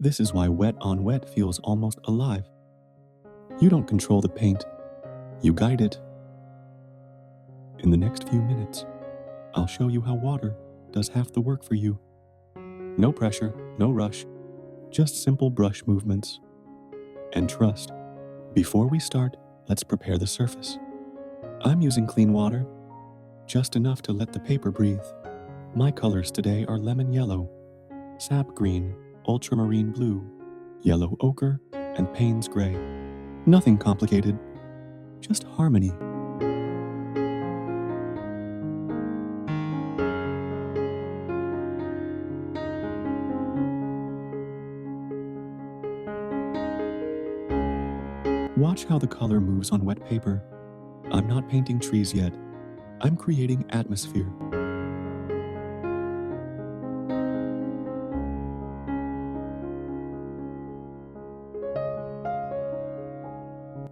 This is why wet on wet feels almost alive. You don't control the paint, you guide it. In the next few minutes, I'll show you how water does half the work for you. No pressure, no rush, just simple brush movements. And trust. Before we start, let's prepare the surface. I'm using clean water, just enough to let the paper breathe. My colors today are lemon yellow, sap green, ultramarine blue, yellow ochre, and Payne's gray. Nothing complicated, just harmony. Watch how the color moves on wet paper. I'm not painting trees yet. I'm creating atmosphere.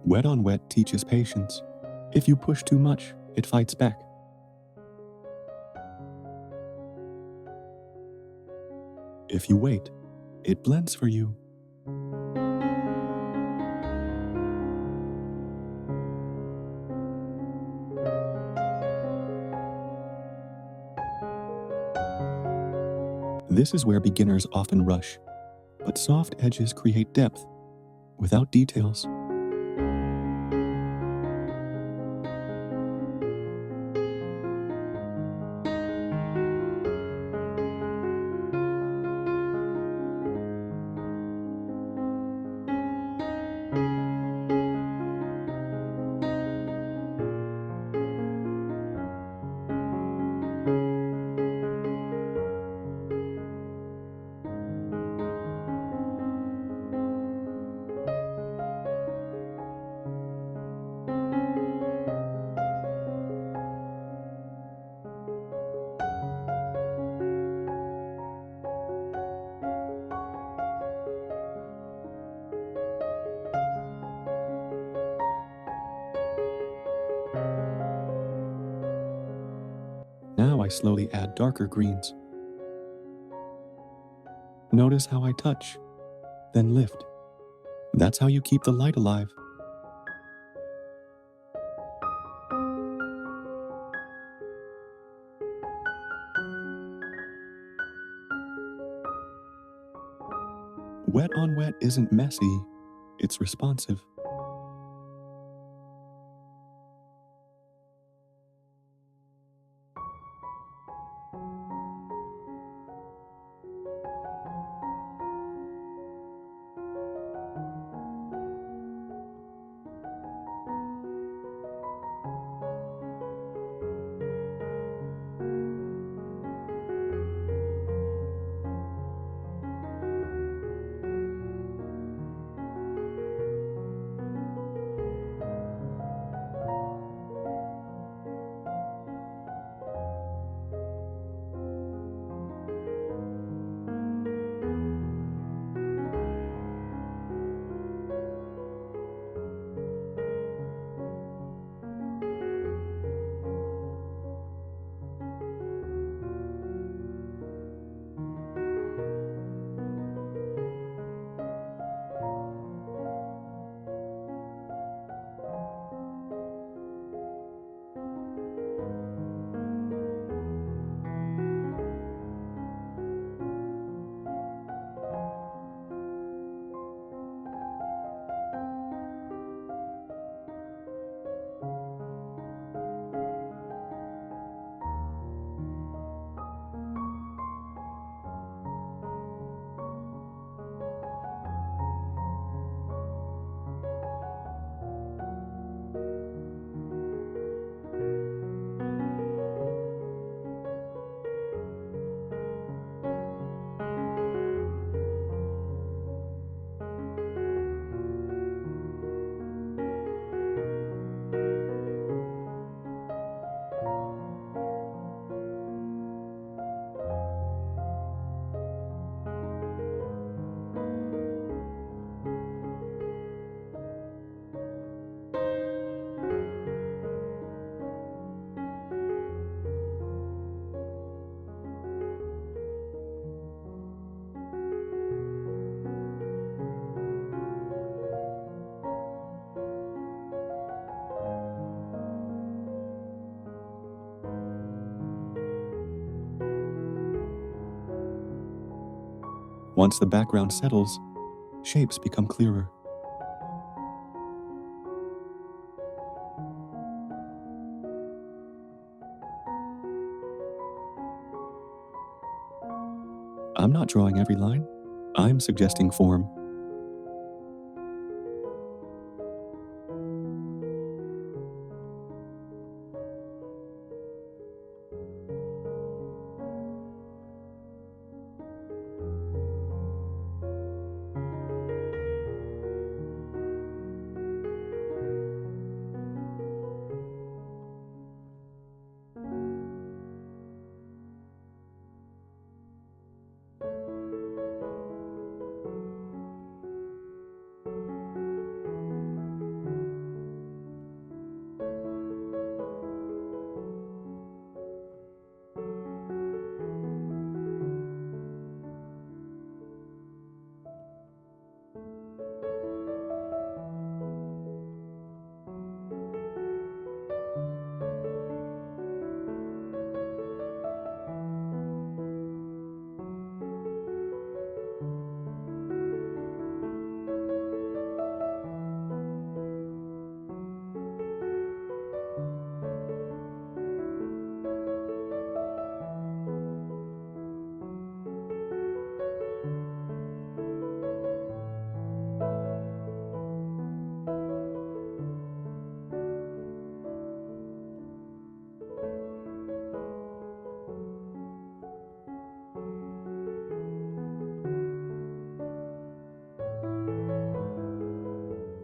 Wet on wet teaches patience. If you push too much, it fights back. If you wait, it blends for you. This is where beginners often rush, but soft edges create depth without details. Now I slowly add darker greens. Notice how I touch, then lift. That's how you keep the light alive. Wet on wet isn't messy, it's responsive. Once the background settles, shapes become clearer. I'm not drawing every line. I'm suggesting form.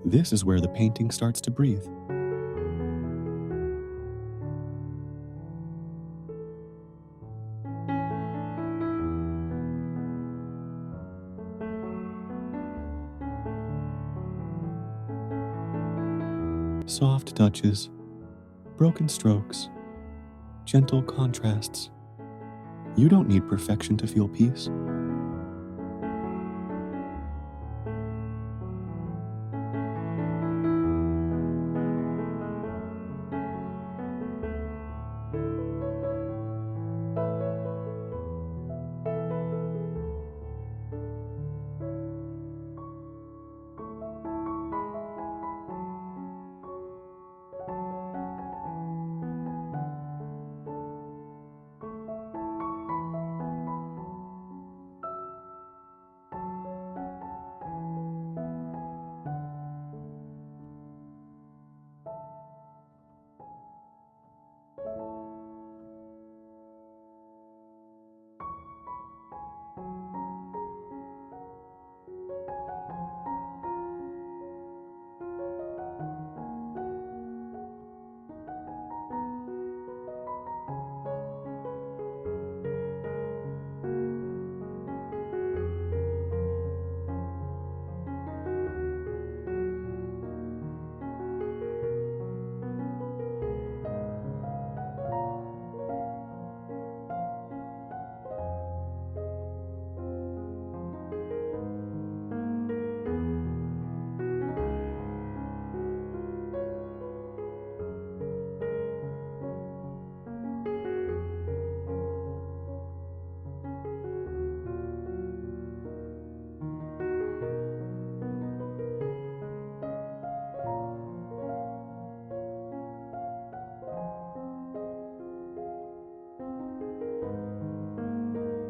This is where the painting starts to breathe. Soft touches, broken strokes, gentle contrasts. You don't need perfection to feel peace.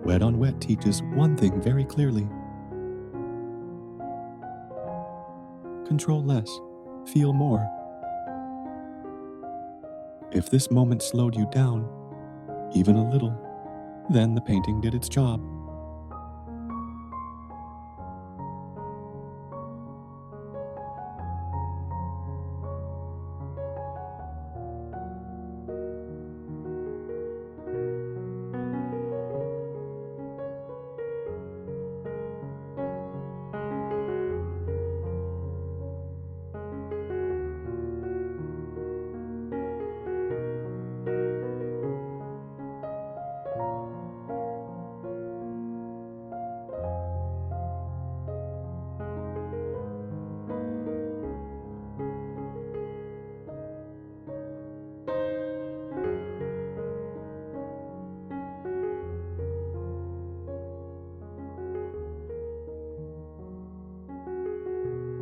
Wet on Wet teaches one thing very clearly. Control less, feel more. If this moment slowed you down, even a little, then the painting did its job.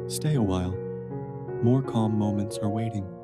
Stay a while. More calm moments are waiting.